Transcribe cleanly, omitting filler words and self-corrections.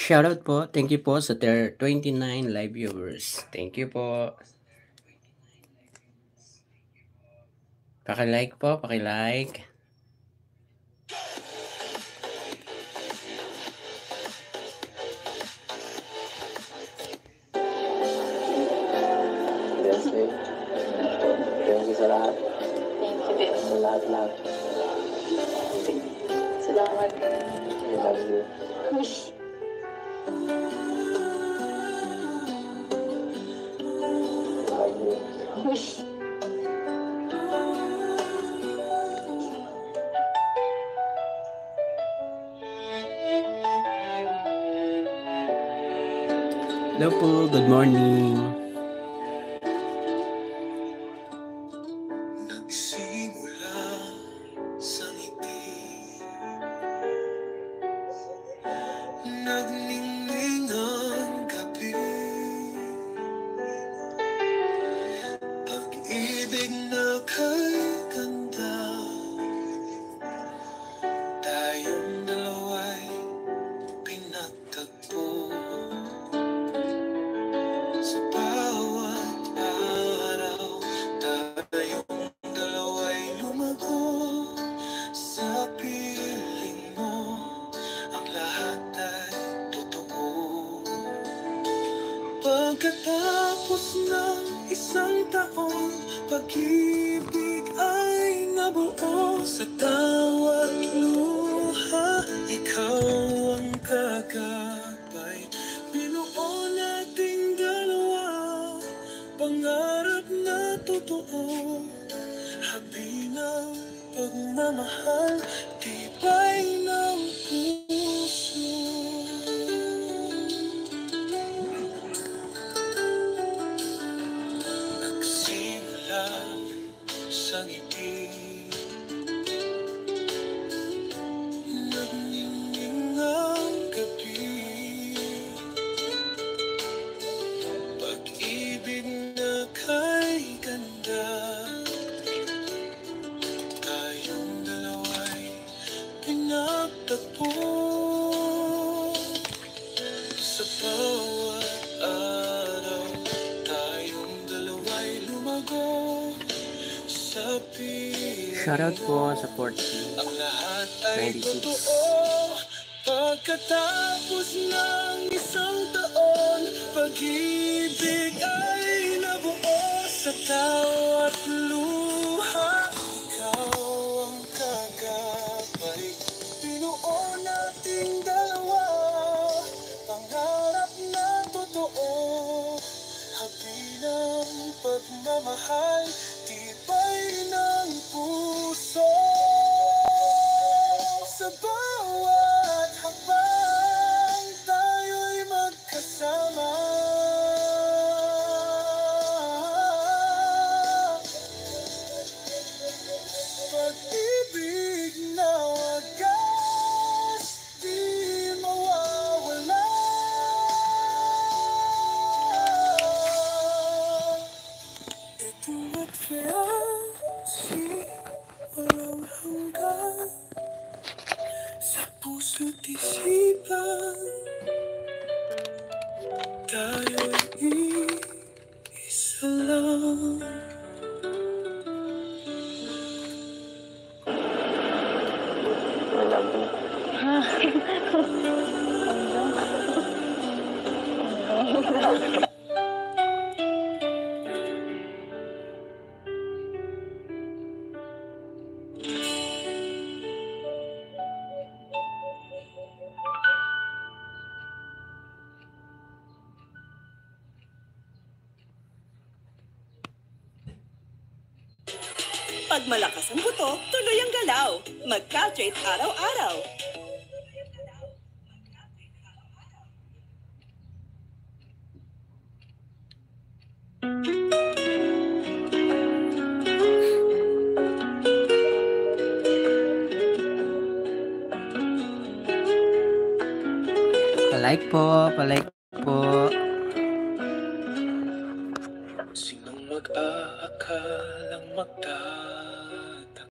Shoutout po. Thank you po sa 29 live viewers. Thank you po. Paki-like po, paki-like. Thank you sa lahat. Thank you din. Sa lahat-lahat. Salamat. I love you. Uy. I love you. Uy. Hello po, good morning. Nagsimula sa ngiti, nagningning ang gabi, pag-ibig na kay ganda, tayong dalawa'y pinagtagpo. Sa bawat araw, tayong dalawa'y lumago. Sa piling mo, ang lahat ay totoo. Pagkatapos ng isang taon, pag-ibig ay nabuo. Sa tawat luha, ikaw ang kagabay. Binuo nating dalawa, pangarap na totoo. Habi ng pagmamahal, tibay ng puso. Nagsimula sa ngiti, nagningning ang gabi, pag-ibig na kay ganda, tayong dalawa'y pinagtagpo. Sa bawat araw, tayong dalawa'y lumago. Sa piling Shoutout po sa mo, 40. ang lahat ay 96. totoo. Pagkatapos ng isang taon, pag-ibig ay nabuo. Sa tawat luha, ikaw ang kagabay. Binuo nating dalawa, pangarap na totoo. Habi ng pagmamahal, tibay ng puso. Sa bawat hakbang, tayo'y magkasama. Pag-ibig na wagas, di mawawala. Ito at fancy, walang hanggan. Sa puso't isipan, tayo'y isa lang. I love you. Pag malakas ang buto, tuloy ang galaw. Mag-caltrate araw-araw. Pa-like po, pa-like